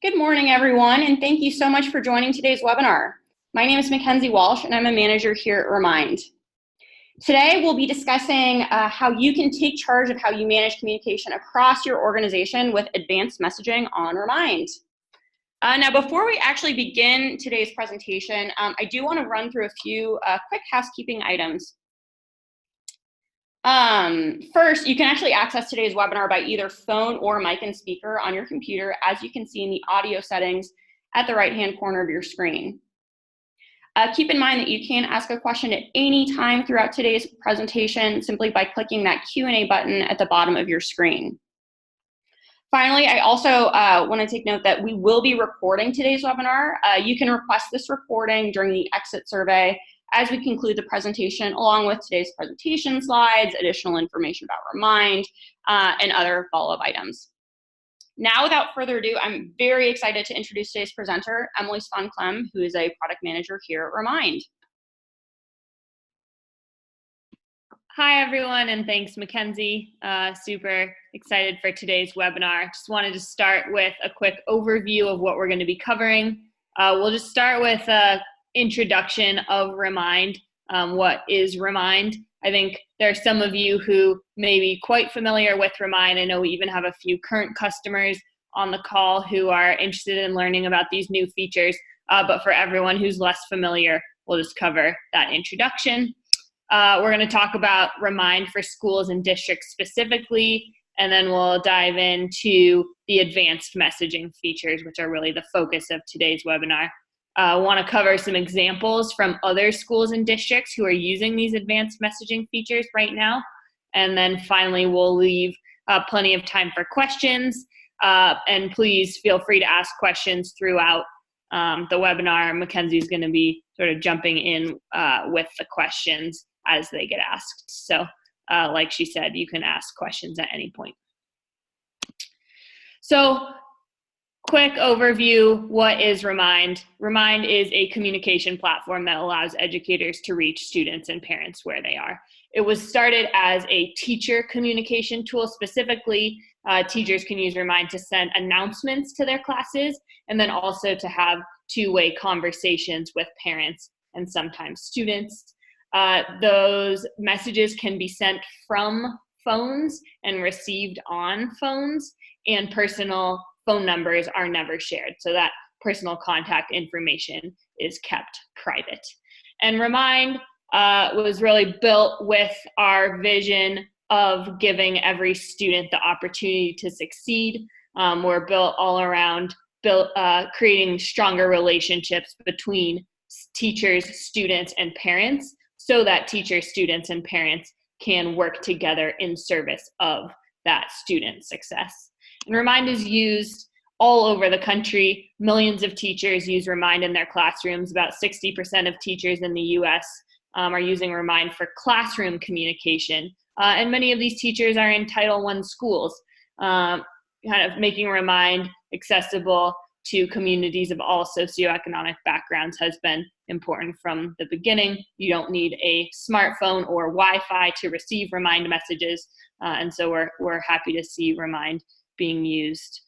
Good morning, everyone, and thank you so much for joining today's webinar. My name is Mackenzie Walsh, and I'm a manager here at Remind. Today, we'll be discussing how you can take charge of how you manage communication across your organization with advanced messaging on Remind. Now, before we actually begin today's presentation, I do want to run through a few quick housekeeping items. First, you can actually access today's webinar by either phone or mic and speaker on your computer, as you can see in the audio settings at the right-hand corner of your screen. Keep in mind that you can ask a question at any time throughout today's presentation simply by clicking that Q&A button at the bottom of your screen. Finally, I also want to take note that we will be recording today's webinar. You can request this recording during the exit survey as we conclude the presentation, along with today's presentation slides, additional information about Remind, and other follow-up items. Now, without further ado, I'm very excited to introduce today's presenter, Emily Svan-Clem, who is a product manager here at Remind. Hi, everyone, and thanks, Mackenzie. Super excited for today's webinar. Just wanted to start with a quick overview of what we're going to be covering. We'll just start with an introduction of Remind. What is Remind? I think there are some of you who may be quite familiar with Remind. I know we even have a few current customers on the call who are interested in learning about these new features. But for everyone who's less familiar, we'll just cover that introduction. We're going to talk about Remind for schools and districts specifically, and then we'll dive into the advanced messaging features, which are really the focus of today's webinar. I want to cover some examples from other schools and districts who are using these advanced messaging features right now. And then finally, we'll leave plenty of time for questions. And please feel free to ask questions throughout the webinar. Mackenzie's going to be sort of jumping in with the questions as they get asked. So like she said, you can ask questions at any point. So quick overview, what is Remind? Remind is a communication platform that allows educators to reach students and parents where they are. It was started as a teacher communication tool. Specifically, teachers can use Remind to send announcements to their classes and then also to have two-way conversations with parents and sometimes students. Those messages can be sent from phones and received on phones, and personal phone numbers are never shared, so that personal contact information is kept private. And Remind was really built with our vision of giving every student the opportunity to succeed. We're built all around creating stronger relationships between teachers, students, and parents so that teachers, students, and parents can work together in service of that student's success. And Remind is used all over the country. Millions of teachers use Remind in their classrooms. About 60% of teachers in the US are using Remind for classroom communication. And many of these teachers are in Title I schools, kind of making Remind accessible to communities of all socioeconomic backgrounds has been important from the beginning. You don't need a smartphone or Wi-Fi to receive Remind messages. And so we're happy to see Remind being used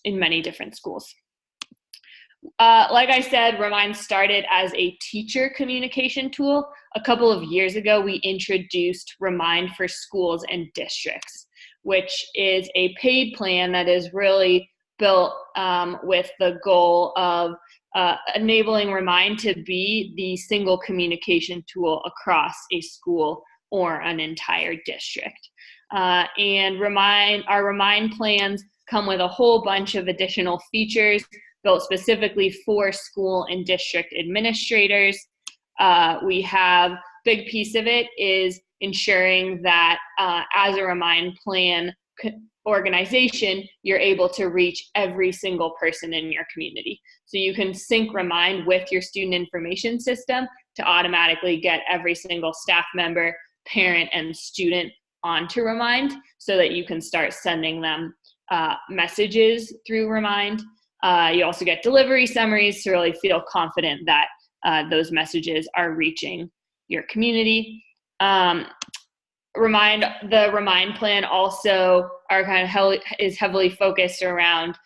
in many different schools. Like I said, Remind started as a teacher communication tool. A couple of years ago, we introduced Remind for schools and districts, which is a paid plan that is really built with the goal of enabling Remind to be the single communication tool across a school or an entire district. And our Remind plans come with a whole bunch of additional features built specifically for school and district administrators. We have, big piece of it is ensuring that as a Remind plan organization, you're able to reach every single person in your community. So you can sync Remind with your student information system to automatically get every single staff member, parent, and student onto Remind so that you can start sending them messages through Remind. You also get delivery summaries to really feel confident that those messages are reaching your community. The Remind plan also is heavily focused around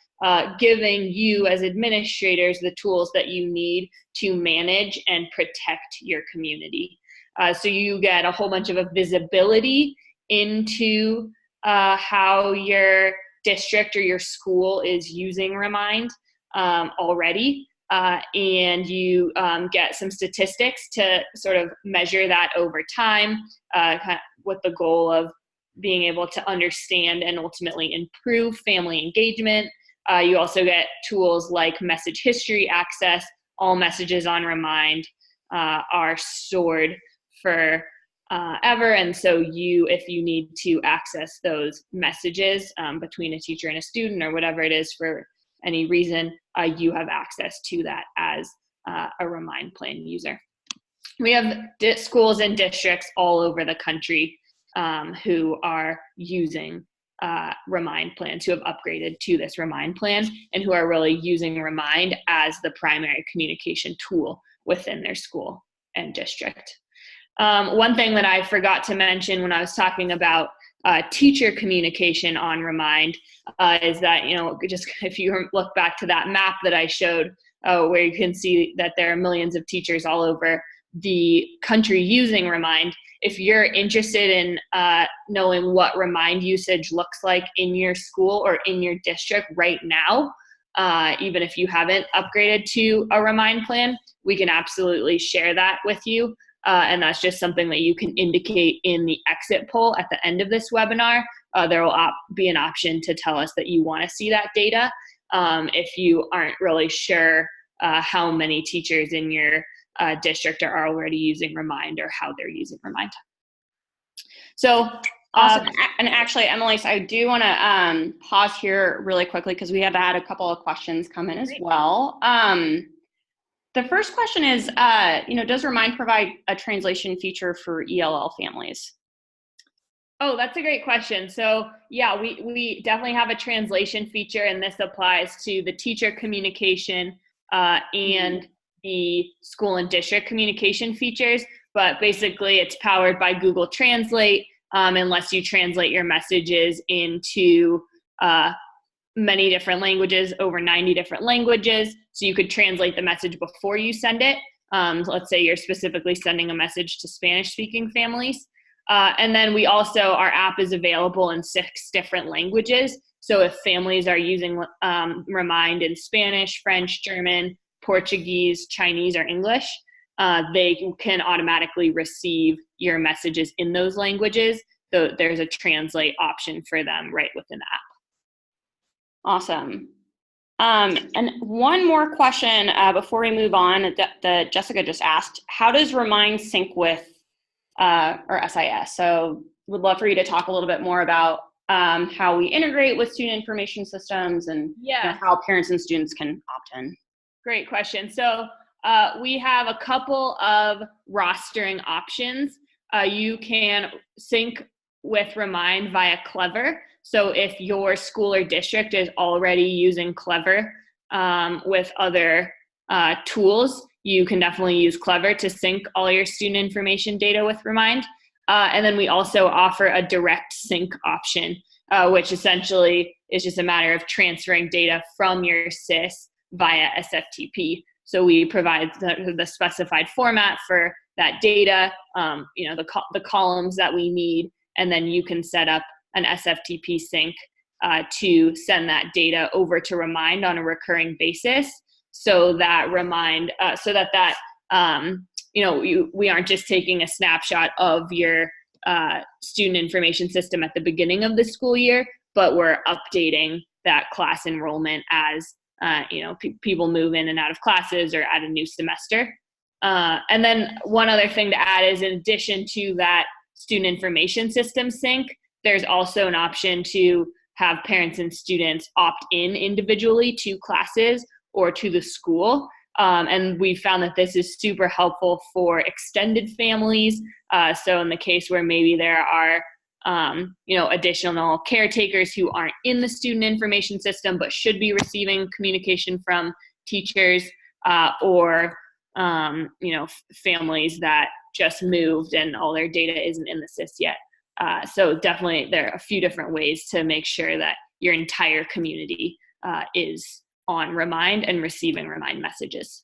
giving you as administrators the tools that you need to manage and protect your community. So you get a whole bunch of visibility into how your district or your school is using Remind already. And you get some statistics to sort of measure that over time with the goal of being able to understand and ultimately improve family engagement. You also get tools like message history access. All messages on Remind are stored for ever, and so if you need to access those messages between a teacher and a student or whatever it is for any reason, you have access to that as a Remind plan user. We have schools and districts all over the country who are using Remind plans, who have upgraded to this Remind plan, and who are really using Remind as the primary communication tool within their school and district. One thing that I forgot to mention when I was talking about teacher communication on Remind is that, just if you look back to that map that I showed, where you can see that there are millions of teachers all over the country using Remind. If you're interested in knowing what Remind usage looks like in your school or in your district right now, even if you haven't upgraded to a Remind plan, we can absolutely share that with you. And that's just something that you can indicate in the exit poll at the end of this webinar. There will be an option to tell us that you want to see that data if you aren't really sure how many teachers in your district are already using Remind or how they're using Remind. So awesome. And actually, Emily, so I do want to pause here really quickly because we have had a couple of questions come in as well. The first question is, does Remind provide a translation feature for ELL families? Oh, that's a great question. So yeah, we definitely have a translation feature, and this applies to the teacher communication and the school and district communication features. But basically, it's powered by Google Translate, unless you translate your messages into many different languages, over 90 different languages. So you could translate the message before you send it. Let's say you're specifically sending a message to Spanish-speaking families. And then our app is available in 6 different languages. So if families are using Remind in Spanish, French, German, Portuguese, Chinese, or English, they can automatically receive your messages in those languages. So there's a translate option for them right within the app. Awesome. And one more question before we move on that Jessica just asked. How does Remind sync with or SIS? So would love for you to talk a little bit more about how we integrate with student information systems and how parents and students can opt in. Great question. So we have a couple of rostering options. You can sync with Remind via Clever. So if your school or district is already using Clever with other tools, you can definitely use Clever to sync all your student information data with Remind. And then we also offer a direct sync option, which essentially is just a matter of transferring data from your SIS via SFTP. So we provide the specified format for that data, the columns that we need, and then you can set up an SFTP sync to send that data over to Remind on a recurring basis, so that Remind, we aren't just taking a snapshot of your student information system at the beginning of the school year, but we're updating that class enrollment as people move in and out of classes or add a new semester. And then one other thing to add is, in addition to that student information system sync, there's also an option to have parents and students opt in individually to classes or to the school. And we found that this is super helpful for extended families. So in the case where maybe there are additional caretakers who aren't in the student information system but should be receiving communication from teachers, or families that just moved and all their data isn't in the SIS yet. So definitely there are a few different ways to make sure that your entire community is on Remind and receiving Remind messages.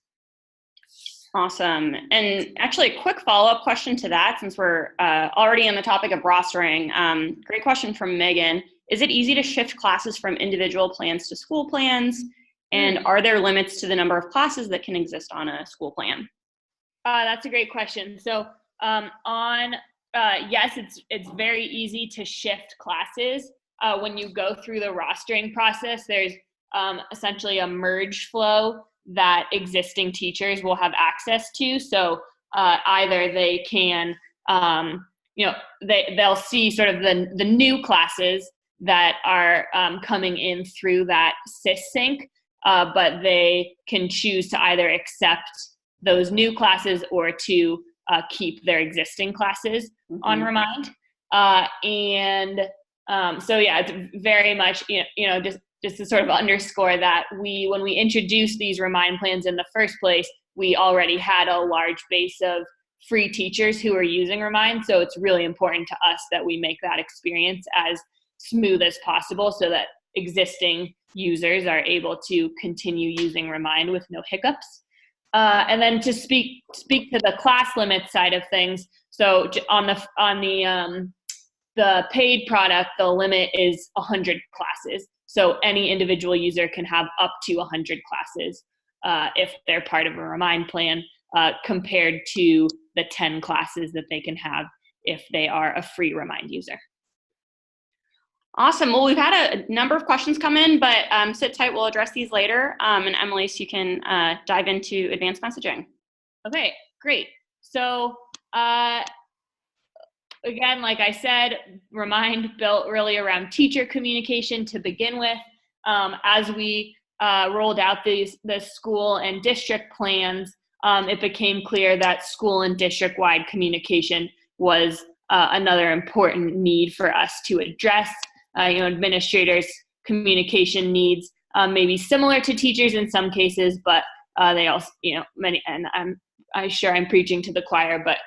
Awesome. And actually a quick follow-up question to that, since we're already on the topic of rostering. Great question from Megan. Is it easy to shift classes from individual plans to school plans? And are there limits to the number of classes that can exist on a school plan? That's a great question. So yes, it's very easy to shift classes. When you go through the rostering process, there's essentially a merge flow that existing teachers will have access to. So either they can, they'll see sort of the new classes that are coming in through that SysSync, but they can choose to either accept those new classes or to keep their existing classes on Remind. So yeah, it's very much, just to sort of underscore that when we introduced these Remind plans in the first place, we already had a large base of free teachers who are using Remind. So it's really important to us that we make that experience as smooth as possible so that existing users are able to continue using Remind with no hiccups. And then to speak to the class limit side of things, so on the paid product, the limit is 100 classes. So any individual user can have up to 100 classes if they're part of a Remind plan, compared to the 10 classes that they can have if they are a free Remind user. Awesome. Well, we've had a number of questions come in, but sit tight. We'll address these later. And Emily, so you can dive into advanced messaging. Okay, great. So again, like I said, Remind built really around teacher communication to begin with. As we rolled out the school and district plans, it became clear that school and district-wide communication was another important need for us to address. Administrators' communication needs may be similar to teachers in some cases, but they also, many, and I'm sure I'm preaching to the choir, but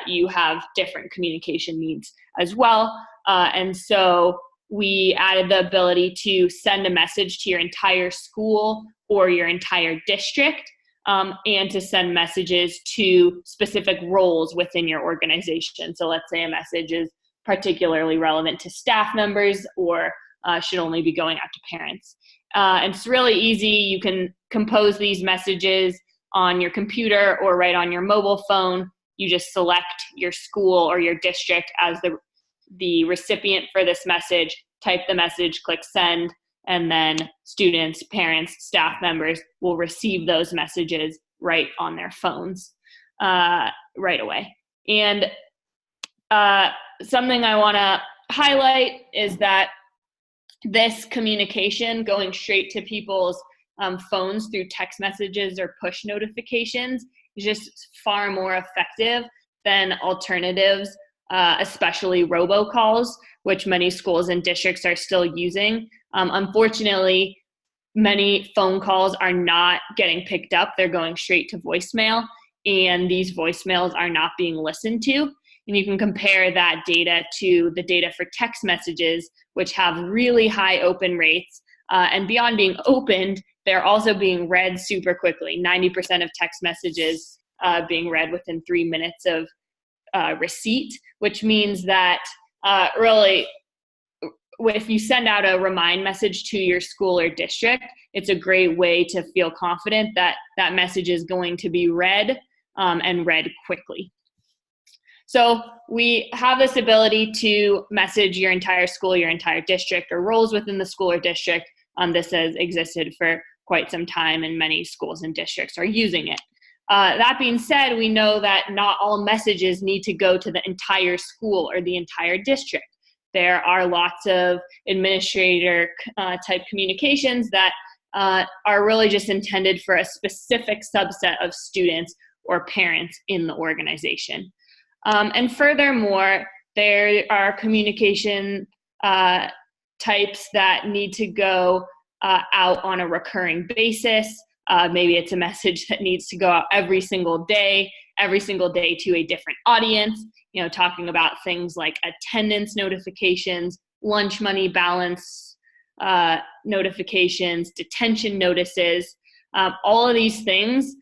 you have different communication needs as well. And so we added the ability to send a message to your entire school or your entire district, and to send messages to specific roles within your organization. So let's say a message is particularly relevant to staff members or should only be going out to parents. And it's really easy. You can compose these messages on your computer or right on your mobile phone. You just select your school or your district as the recipient for this message, type the message, click send, and then students, parents, staff members will receive those messages right on their phones right away. And something I want to highlight is that this communication going straight to people's phones through text messages or push notifications is just far more effective than alternatives, especially robocalls, which many schools and districts are still using. Unfortunately, many phone calls are not getting picked up. They're going straight to voicemail, and these voicemails are not being listened to. And you can compare that data to the data for text messages, which have really high open rates. And beyond being opened, they're also being read super quickly. 90% of text messages being read within 3 minutes of receipt, which means that really, if you send out a Remind message to your school or district, it's a great way to feel confident that that message is going to be read and read quickly. So we have this ability to message your entire school, your entire district, or roles within the school or district. This has existed for quite some time, and many schools and districts are using it. That being said, we know that not all messages need to go to the entire school or the entire district. There are lots of administrator type communications that are really just intended for a specific subset of students or parents in the organization. And furthermore, there are communication types that need to go out on a recurring basis. Maybe it's a message that needs to go out every single day to a different audience, talking about things like attendance notifications, lunch money balance notifications, detention notices. All of these things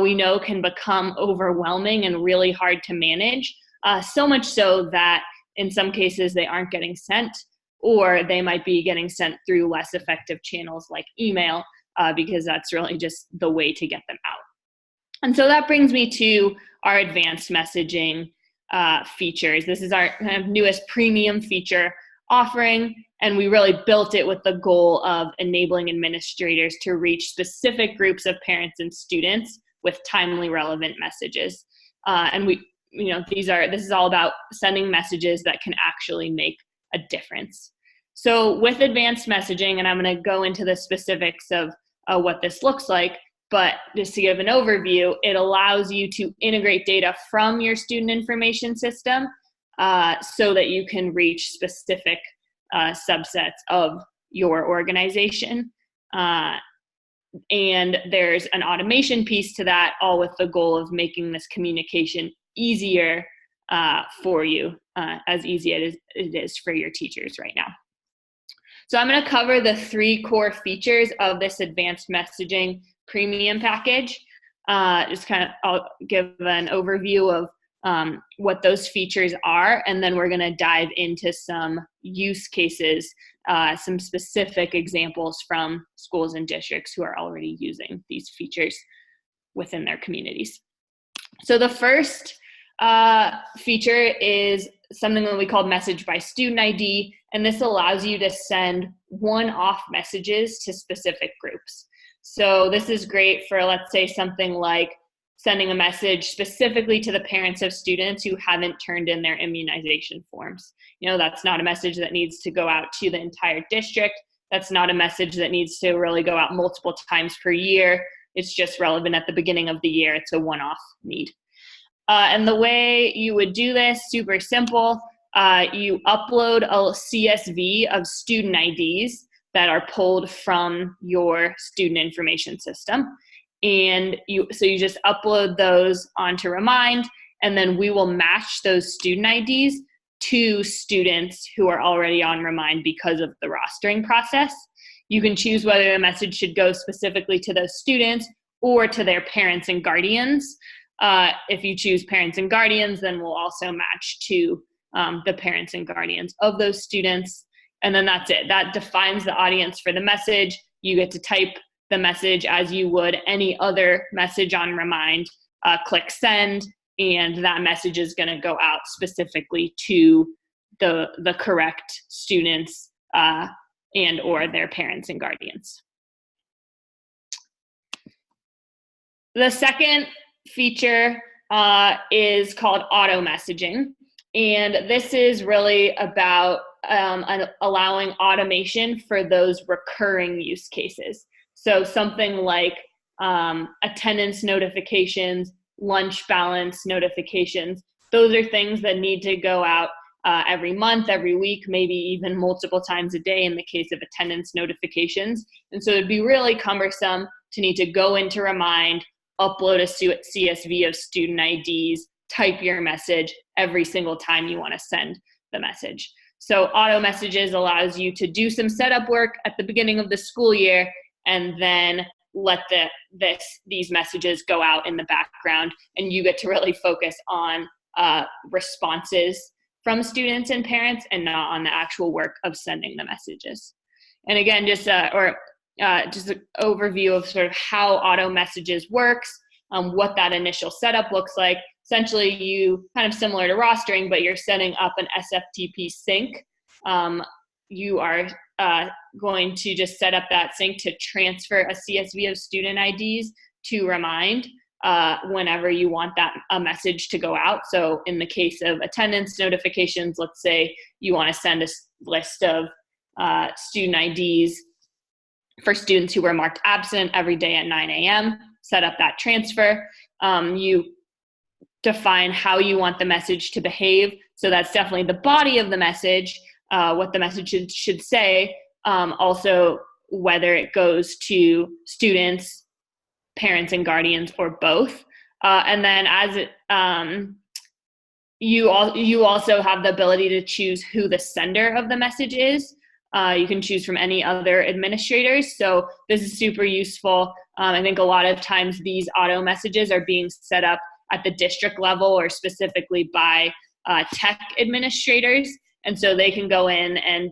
we know can become overwhelming and really hard to manage, so much so that in some cases they aren't getting sent, or they might be getting sent through less effective channels like email, because that's really just the way to get them out. And so that brings me to our advanced messaging features. This is our kind of newest premium feature offering, and we really built it with the goal of enabling administrators to reach specific groups of parents and students with timely, relevant messages. And this is all about sending messages that can actually make a difference. So with advanced messaging, and I'm going to go into the specifics of what this looks like, but just to give an overview, it allows you to integrate data from your student information system so that you can reach specific subsets of your organization. And there's an automation piece to that, all with the goal of making this communication easier for you, as easy as it is for your teachers right now. So I'm going to cover the 3 core features of this advanced messaging premium package. I'll give an overview of what those features are, and then we're going to dive into some use cases, some specific examples from schools and districts who are already using these features within their communities. So the first feature is something that we call message by student ID, and this allows you to send one-off messages to specific groups. So this is great for, let's say, something like sending a message specifically to the parents of students who haven't turned in their immunization forms. That's not a message that needs to go out to the entire district. That's not a message that needs to really go out multiple times per year. It's just relevant at the beginning of the year. It's a one-off need. And the way you would do this, super simple. You upload a CSV of student IDs that are pulled from your student information system. And you just upload those onto Remind, and then we will match those student IDs to students who are already on Remind because of the rostering process. You can choose whether the message should go specifically to those students or to their parents and guardians. If you choose parents and guardians, then we'll also match to the parents and guardians of those students. And then that's it. That defines the audience for the message. You get to type the message as you would any other message on Remind, click send, and that message is going to go out specifically to the correct students and or their parents and guardians. The second feature is called auto messaging, and this is really about allowing automation for those recurring use cases. So something like attendance notifications, lunch balance notifications, those are things that need to go out every month, every week, maybe even multiple times a day in the case of attendance notifications. And so it'd be really cumbersome to need to go into Remind, upload a CSV of student IDs, type your message every single time you want to send the message. So auto messages allows you to do some setup work at the beginning of the school year and then let these messages go out in the background, and you get to really focus on responses from students and parents and not on the actual work of sending the messages. And again, just an overview of sort of how auto messages works, what that initial setup looks like. Essentially, you kind of similar to rostering, but you're setting up an SFTP sync. You are going to just set up that sync to transfer a CSV of student IDs to Remind whenever you want a message to go out. So in the case of attendance notifications, let's say you want to send a list of student IDs for students who were marked absent every day at 9 a.m., set up that transfer. You define how you want the message to behave. So that's definitely the body of the message, what the message should say, also whether it goes to students, parents, and guardians, or both. And then you also have the ability to choose who the sender of the message is. You can choose from any other administrators. So this is super useful. I think a lot of times these auto messages are being set up at the district level or specifically by tech administrators. And so they can go in and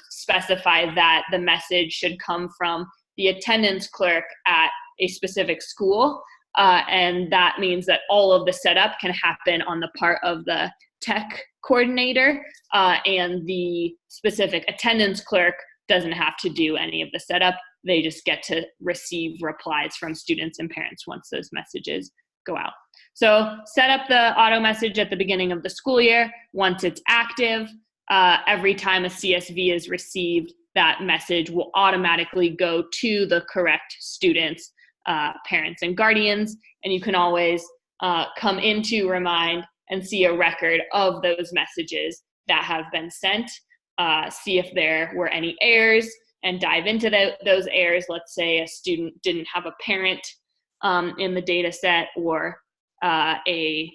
specify that the message should come from the attendance clerk at a specific school. And that means that all of the setup can happen on the part of the tech coordinator, and the specific attendance clerk doesn't have to do any of the setup. They just get to receive replies from students and parents once those messages go out. So set up the auto message at the beginning of the school year. Once it's active, every time a CSV is received, that message will automatically go to the correct students, parents, and guardians. And you can always come into Remind and see a record of those messages that have been sent, see if there were any errors, and dive into those errors. Let's say a student didn't have a parent in the data set, or a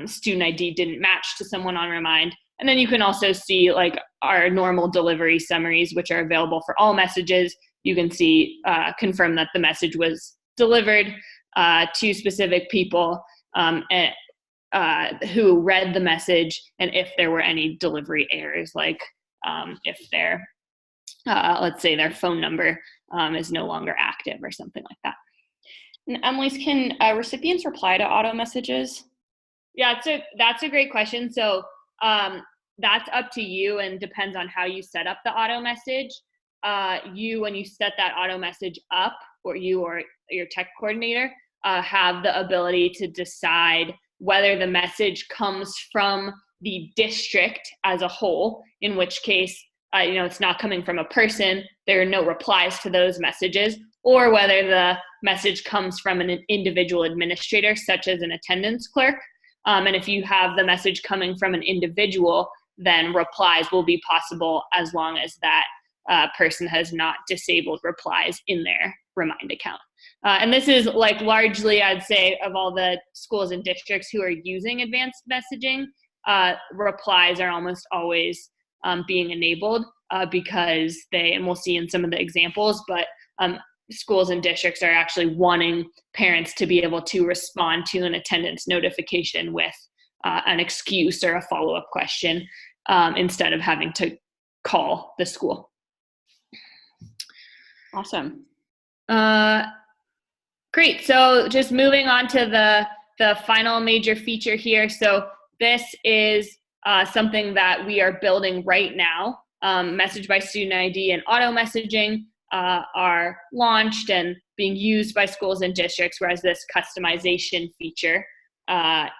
student ID didn't match to someone on Remind. And then you can also see like our normal delivery summaries, which are available for all messages. You can see, confirm that the message was delivered to specific people, who read the message, and if there were any delivery errors, like if their, let's say their phone number is no longer active or something like that. And Emily, can recipients reply to auto messages? Yeah, that's a great question. So that's up to you and depends on how you set up the auto message. When you set that auto message up, or you or your tech coordinator have the ability to decide whether the message comes from the district as a whole, in which case, it's not coming from a person, there are no replies to those messages, or whether the message comes from an individual administrator, such as an attendance clerk. And if you have the message coming from an individual, then replies will be possible as long as that person has not disabled replies in their Remind account. And this is like largely, I'd say, of all the schools and districts who are using advanced messaging, replies are almost always being enabled because and we'll see in some of the examples, but schools and districts are actually wanting parents to be able to respond to an attendance notification with an excuse or a follow-up question instead of having to call the school. Awesome. Great. So just moving on to the final major feature here. So this is something that we are building right now. Message by Student ID and auto messaging are launched and being used by schools and districts, whereas this customization feature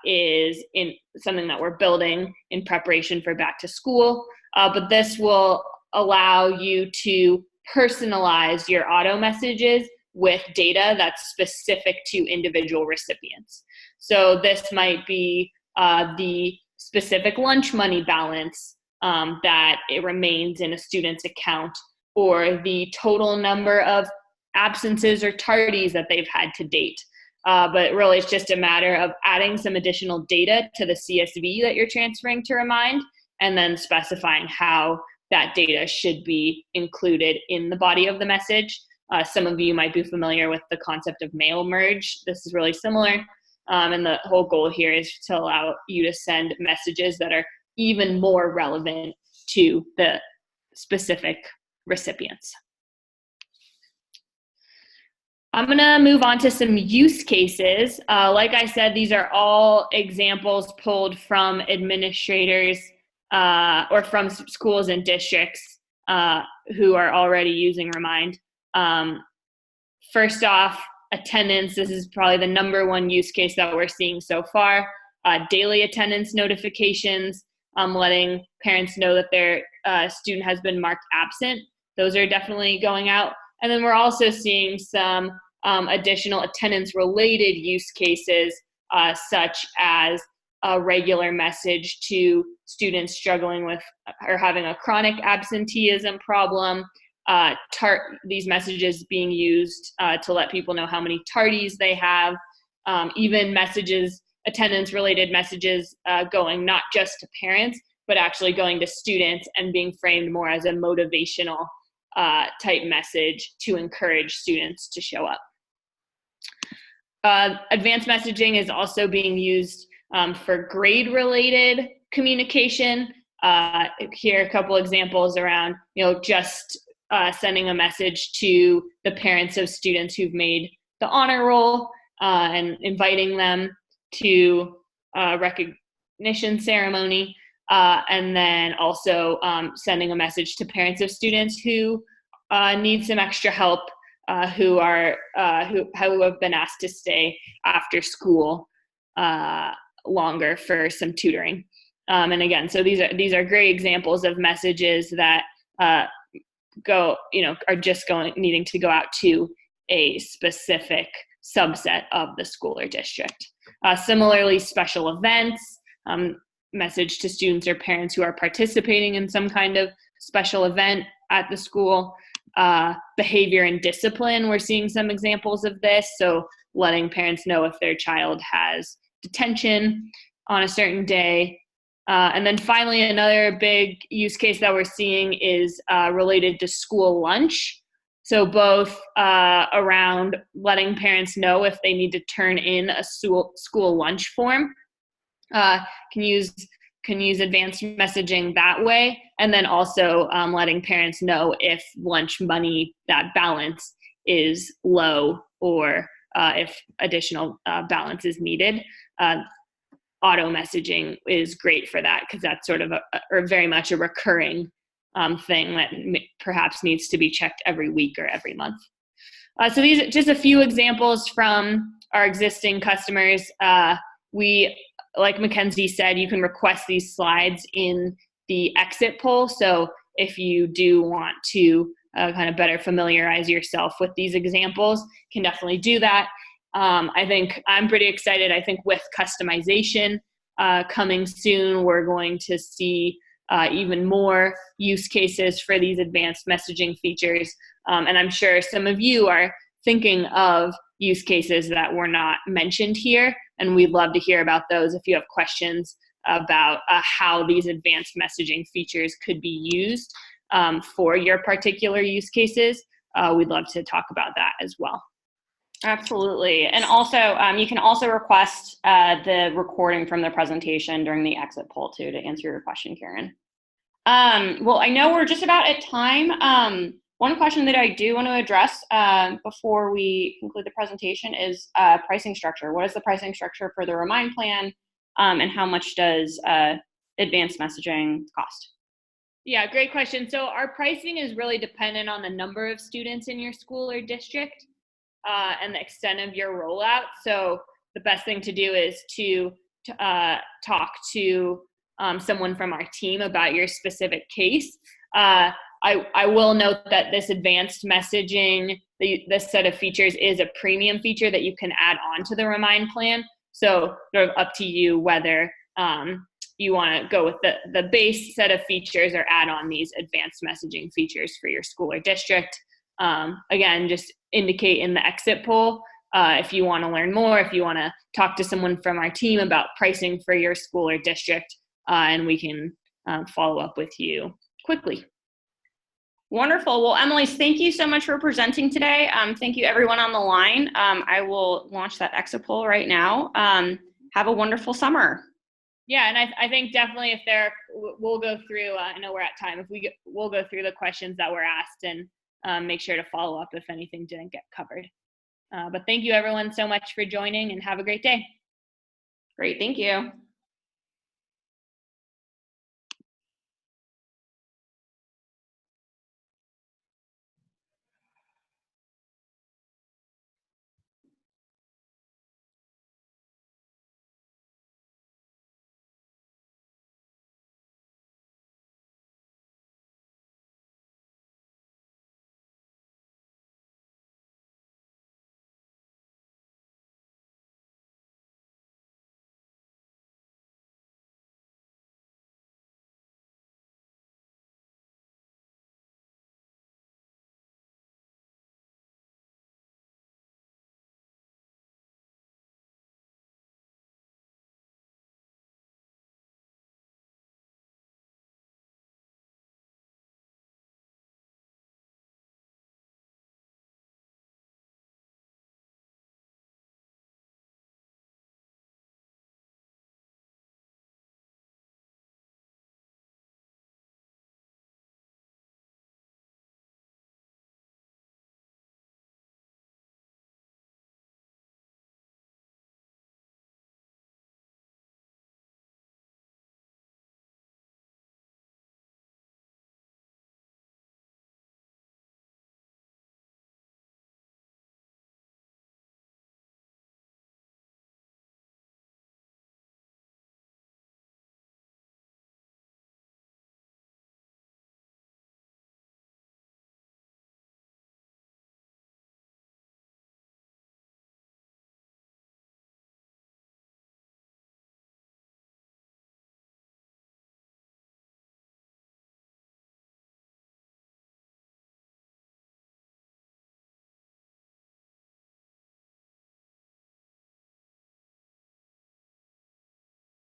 is in something that we're building in preparation for back to school. But this will allow you to personalize your auto messages with data that's specific to individual recipients. So this might be the specific lunch money balance that it remains in a student's account, or the total number of absences or tardies that they've had to date. But really it's just a matter of adding some additional data to the CSV that you're transferring to Remind, and then specifying how that data should be included in the body of the message. Some of you might be familiar with the concept of mail merge. This is really similar. And the whole goal here is to allow you to send messages that are even more relevant to the specific recipients. I'm gonna move on to some use cases. Like I said, these are all examples pulled from administrators or from schools and districts who are already using Remind. First off, attendance. This is probably the number one use case that we're seeing so far. Daily attendance notifications, letting parents know that their student has been marked absent. Those are definitely going out. And then we're also seeing some additional attendance-related use cases, such as a regular message to students struggling with or having a chronic absenteeism problem. These messages being used to let people know how many tardies they have, even messages, attendance-related messages going not just to parents, but actually going to students and being framed more as a motivational type message to encourage students to show up. Advanced messaging is also being used for grade-related communication. Here are a couple examples around, just sending a message to the parents of students who've made the honor roll and inviting them to a recognition ceremony, and then also sending a message to parents of students who need some extra help, who have been asked to stay after school longer for some tutoring. And again, so these are great examples of messages that are just needing to go out to a specific subset of the school or district. Similarly, special events, message to students or parents who are participating in some kind of special event at the school. Behavior and discipline, we're seeing some examples of this. So letting parents know if their child has detention on a certain day. And then finally, another big use case that we're seeing is related to school lunch. So both around letting parents know if they need to turn in a school lunch form, can use advanced messaging that way, and then also letting parents know if lunch money, that balance is low, or if additional balance is needed. Auto messaging is great for that, because that's sort of or very much a recurring thing that perhaps needs to be checked every week or every month. So these are just a few examples from our existing customers. We, like Mackenzie said, you can request these slides in the exit poll. So if you do want to kind of better familiarize yourself with these examples, can definitely do that. I think I'm pretty excited. I think with customization coming soon, we're going to see even more use cases for these advanced messaging features. And I'm sure some of you are thinking of use cases that were not mentioned here, and we'd love to hear about those. If you have questions about how these advanced messaging features could be used for your particular use cases, we'd love to talk about that as well. Absolutely. And also, you can also request the recording from the presentation during the exit poll too, to answer your question, Karen. Well, I know we're just about at time. One question that I do want to address before we conclude the presentation is pricing structure. What is the pricing structure for the Remind plan, and how much does advanced messaging cost? Yeah, great question. So our pricing is really dependent on the number of students in your school or district and the extent of your rollout. So the best thing to do is to talk to someone from our team about your specific case. I will note that this advanced messaging, this set of features, is a premium feature that you can add on to the Remind plan. So sort of up to you whether you want to go with the base set of features or add on these advanced messaging features for your school or district. Again, just indicate in the exit poll if you want to learn more, if you want to talk to someone from our team about pricing for your school or district, and we can follow up with you quickly. Wonderful. Well, Emily, thank you so much for presenting today. Thank you everyone on the line. I will launch that exit poll right now. Have a wonderful summer. Yeah, and I think definitely if we'll go through, I know we're at time, we'll go through the questions that were asked and make sure to follow up if anything didn't get covered. But thank you everyone so much for joining, and have a great day. Great, thank you.